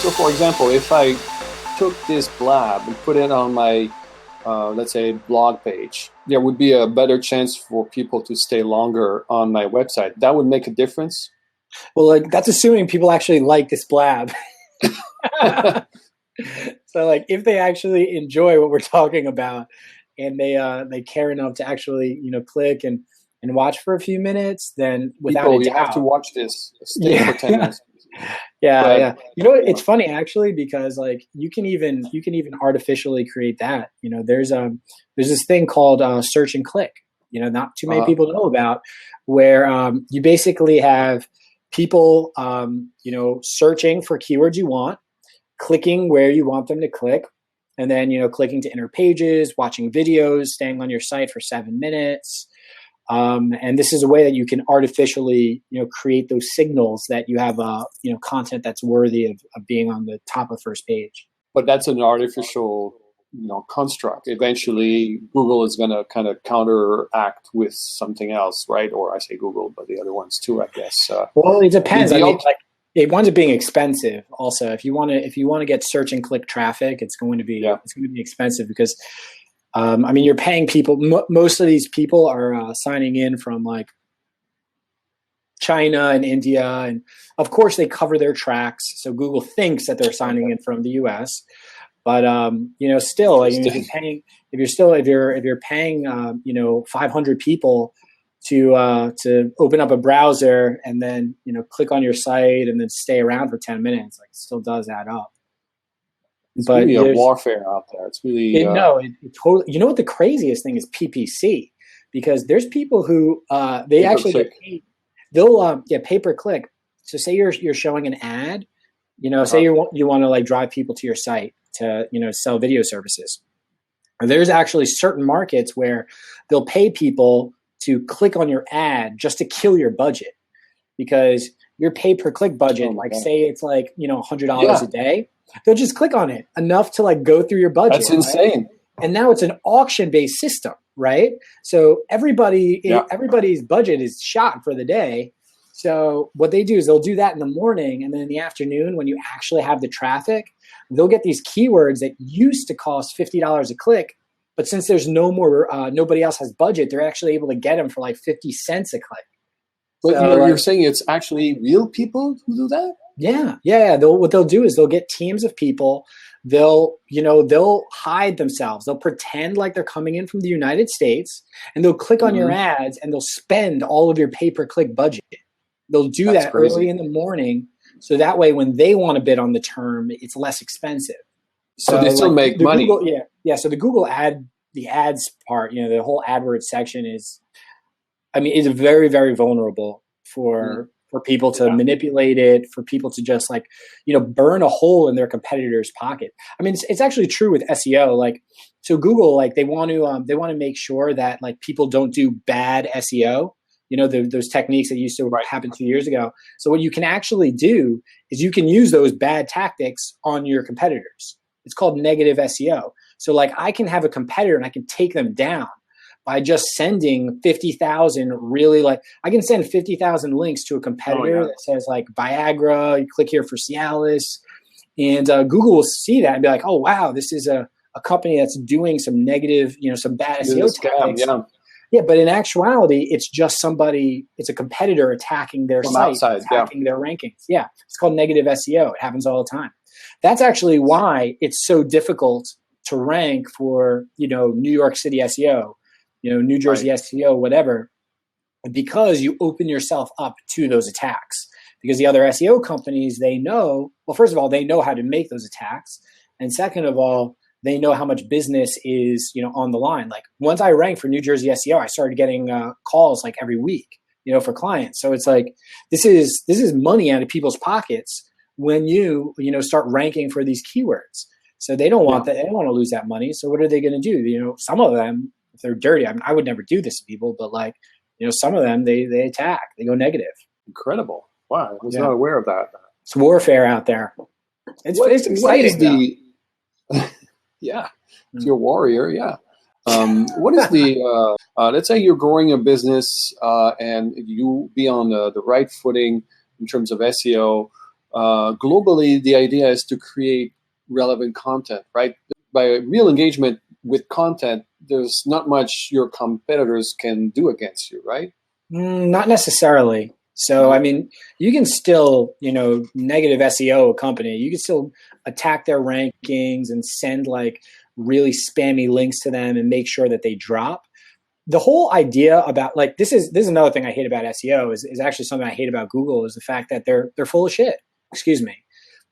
So for example, if I took this blab and put it on my, let's say, blog page, there would be a better chance for people to stay longer on my website. That would make a difference? Well, like that's assuming people actually like this blab. So like if they actually enjoy what we're talking about and they care enough to actually, click and watch for a few minutes, then without people, a you doubt. have to watch this. Stay for 10 minutes. Yeah. It's funny actually, because like you can even artificially create that. There's this thing called search and click. Not too many people know about, where you basically have people searching for keywords you want, clicking where you want them to click, and then clicking to enter pages, watching videos, staying on your site for 7 minutes. And this is a way that you can artificially, create those signals that you have, content that's worthy of being on the top of first page. But that's an artificial, construct. Eventually, Google is going to kind of counteract with something else, right? Or I say Google, but the other ones too, I guess. Well, it depends. It winds up being expensive. Also, if you want to get search and click traffic, it's going to be expensive because. You're paying people. Most of these people are signing in from like China and India, and of course they cover their tracks. So Google thinks that they're signing in from the U.S. But still, like, if you're paying 500 people to open up a browser and then click on your site and then stay around for 10 minutes, like it still does add up. It's really a warfare out there. It's really it totally. You know what the craziest thing is? PPC, because there's people who they actually get paid. They'll get pay per click. So say you're showing an ad, say you want to like drive people to your site to sell video services. And there's actually certain markets where they'll pay people to click on your ad just to kill your budget, because your pay per click budget, say it's like $100 a day. They'll just click on it enough to like go through your budget. That's insane. Right? And now it's an auction-based system, right? So everybody's budget is shot for the day. So what they do is they'll do that in the morning, and then in the afternoon, when you actually have the traffic, they'll get these keywords that used to cost $50 a click, but since there's no more, nobody else has budget, they're actually able to get them for like 50 cents a click. But you're saying it's actually real people who do that? Yeah. What they'll do is they'll get teams of people. They'll hide themselves. They'll pretend like they're coming in from the United States, and they'll click on your ads, and they'll spend all of your pay-per-click budget. They'll do that crazy. Early in the morning, so that way when they want to bid on the term, it's less expensive. So they still make money. So the Google the ads part, the whole AdWords section is very, very vulnerable for people to manipulate it, for people to just like, burn a hole in their competitor's pocket. It's actually true with SEO. Like, so Google, like they want to make sure that like people don't do bad SEO, those techniques that used to happen 2 years ago. So what you can actually do is you can use those bad tactics on your competitors. It's called negative SEO. So like I can have a competitor and I can take them down by just sending 50,000 I can send 50,000 links to a competitor that says like Viagra, you click here for Cialis, and Google will see that and be like, oh, wow, this is a company that's doing some negative, some bad SEO tactics. Yeah, but in actuality, it's just it's a competitor attacking their site, attacking their rankings. Yeah, it's called negative SEO. It happens all the time. That's actually why it's so difficult to rank for, New York City SEO, New Jersey SEO, whatever, because you open yourself up to those attacks. Because the other SEO companies, first of all, they know how to make those attacks. And second of all, they know how much business is, on the line. Like once I ranked for New Jersey SEO, I started getting calls like every week, for clients. So it's like, this is money out of people's pockets when you start ranking for these keywords. So they don't want that. They don't want to lose that money. So what are they going to do? Some of them, if they're dirty, I would never do this to people, but like, some of them, they attack, they go negative. Incredible. Wow. I was not aware of that. It's warfare out there. It's exciting. If you're a warrior. Yeah. What is the, let's say you're growing a business and you be on the right footing in terms of SEO. globally, the idea is to create relevant content, right? By real engagement with content, there's not much your competitors can do against you, right? Not necessarily. So, I mean, you can still, negative SEO a company. You can still attack their rankings and send like really spammy links to them and make sure that they drop. The whole idea about like this is another thing I hate about SEO is actually something I hate about Google is the fact that they're full of shit. Excuse me.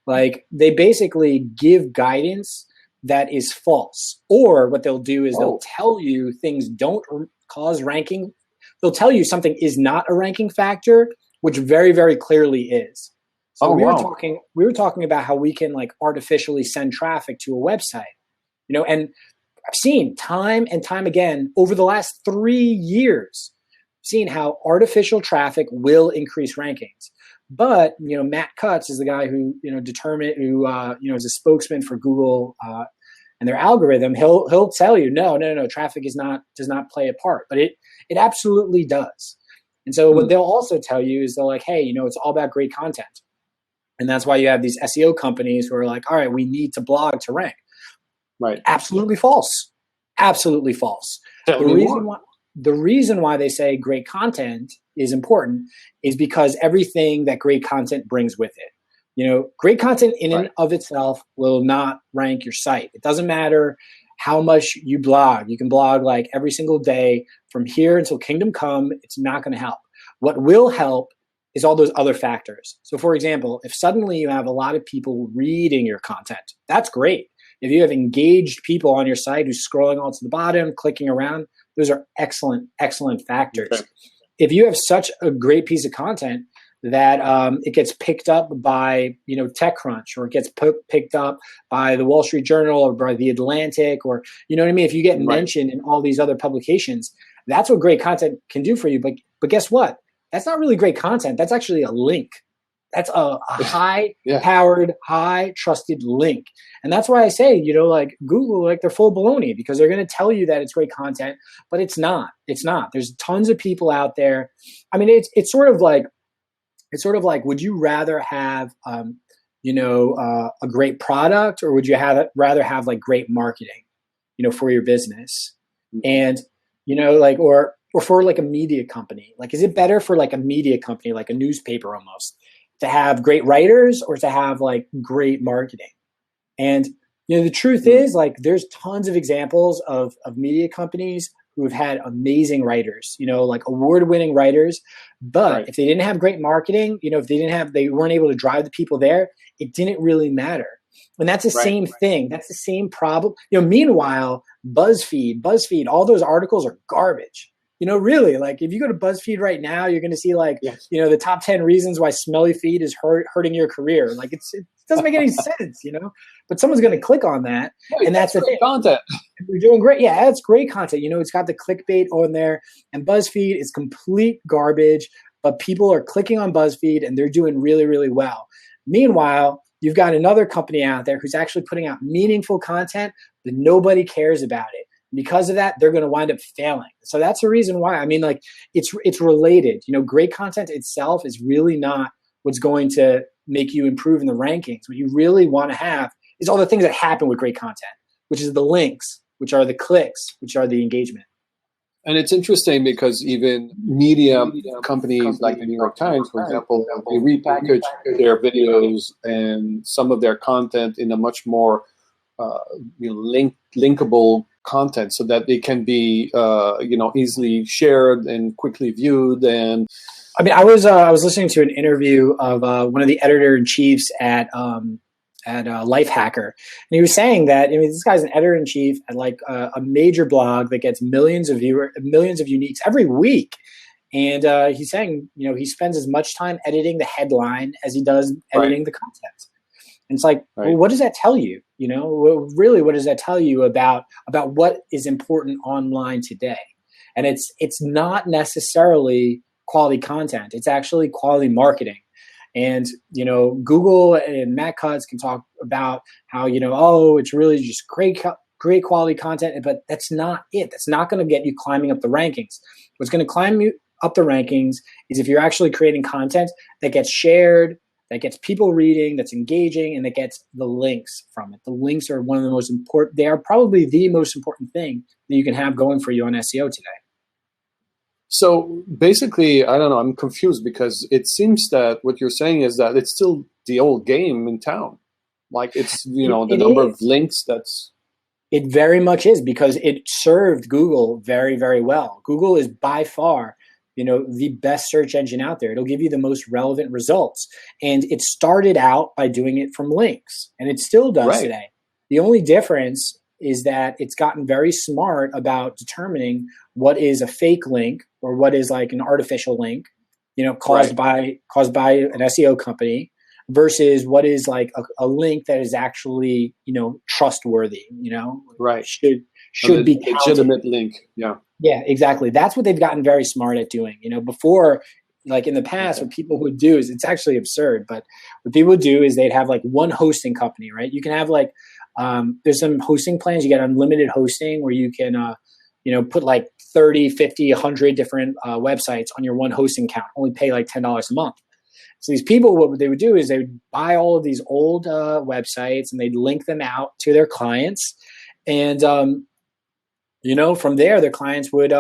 Like they basically give guidance that is false, or what they'll do is they'll tell you things don't cause ranking. They'll tell you something is not a ranking factor, which very, very clearly is. So we were talking about how we can like artificially send traffic to a website, and I've seen time and time again over the last 3 years, seen how artificial traffic will increase rankings. But Matt Cutts is the guy who is a spokesman for Google and their algorithm. He'll tell you no, traffic does not play a part, but it absolutely does. And so what they'll also tell you is they're like, hey, it's all about great content, and that's why you have these SEO companies who are like, all right, we need to blog to rank. Right. Absolutely false. Absolutely false. The reason why they say great content is important is because everything that great content brings with it. Great content in and of itself will not rank your site. It doesn't matter how much you blog. You can blog like every single day from here until kingdom come. It's not going to help. What will help is all those other factors. So for example, if suddenly you have a lot of people reading your content, that's great. If you have engaged people on your site who's scrolling all to the bottom, clicking around, those are excellent, excellent factors. Okay. If you have such a great piece of content that it gets picked up by TechCrunch, or it gets picked up by the Wall Street Journal or by the Atlantic, or you know what I mean, if you get mentioned in all these other publications, that's what great content can do for you. But guess what? That's not really great content. That's actually a link. That's a high-powered, high-trusted link. And that's why I say, like Google, like they're full of baloney, because they're going to tell you that it's great content, but it's not. It's not. There's tons of people out there. I mean, it's sort of like, would you rather have, a great product, or would you rather have like great marketing, for your business? And, or for like a media company, like, is it better for like a media company, like a newspaper almost, to have great writers or to have like great marketing? And, the truth is, like, there's tons of examples of media companies who have had amazing writers, like award-winning writers. But if they didn't have great marketing, if they weren't able to drive the people there, it didn't really matter. And that's the same thing. That's the same problem. Meanwhile, BuzzFeed, all those articles are garbage. Really, like if you go to BuzzFeed right now, you're going to see like, the top 10 reasons why smelly feet is hurting your career. Like it doesn't make any sense, but someone's going to click on that. And that's the thing. Content. We're doing great. Yeah, it's great content. It's got the clickbait on there, and BuzzFeed is complete garbage, but people are clicking on BuzzFeed and they're doing really, really well. Meanwhile, you've got another company out there who's actually putting out meaningful content, but nobody cares about it. Because of that, they're going to wind up failing. So that's the reason why. I mean, like, it's related. Great content itself is really not what's going to make you improve in the rankings. What you really want to have is all the things that happen with great content, which is the links, which are the clicks, which are the engagement. And it's interesting because even media companies like the New York Times, for example, they repackage their videos and some of their content in a much more linkable content, so that they can be easily shared and quickly viewed. And I mean, I was listening to an interview of one of the editor-in-chiefs at Lifehacker, and he was saying that this guy's an editor-in-chief at like a major blog that gets millions of uniques every week, and he's saying he spends as much time editing the headline as he does editing the content. And it's like, well, what does that tell you? Really, what does that tell you about what is important online today? And it's not necessarily quality content. It's actually quality marketing. And, Google and Matt Cutts can talk about how, it's really just great quality content, but that's not it. That's not going to get you climbing up the rankings. What's going to climb you up the rankings is if you're actually creating content that gets shared, that gets people reading, that's engaging, and that gets the links from it. The links are one of the most important. They are probably the most important thing that you can have going for you on SEO today. So basically, I don't know, I'm confused because it seems that what you're saying is that it's still the old game in town. Like it's, the number of links that's... It very much is, because it served Google very, very well. Google is by far, the best search engine out there. It'll give you the most relevant results. And it started out by doing it from links, and it still does today. The only difference is that it's gotten very smart about determining what is a fake link or what is like an artificial link, caused by an SEO company, versus what is like a link that is actually, trustworthy, should be counted. Legitimate link. Yeah. Yeah, exactly. That's what they've gotten very smart at doing. Before, like in the past, what people would do is, it's actually absurd, but what people would do is they'd have like one hosting company, right? You can have like, there's some hosting plans. You get unlimited hosting where you can, put like 30, 50, 100 different websites on your one hosting account, only pay like $10 a month. So these people, what they would do is they would buy all of these old websites and they'd link them out to their clients. And, from there, their clients would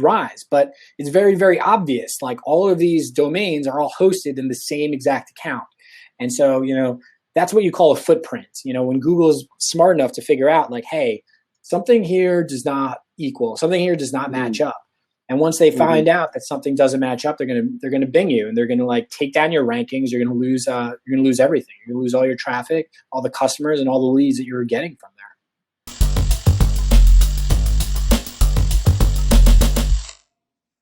rise. But it's very, very obvious. Like all of these domains are all hosted in the same exact account. And so, that's what you call a footprint. When Google's smart enough to figure out like, hey, something here does not equal, something here does not match up. And once they find out that something doesn't match up, they're gonna bing you, and they're gonna like take down your rankings. You're gonna lose everything. You're gonna lose all your traffic, all the customers, and all the leads that you were getting from them.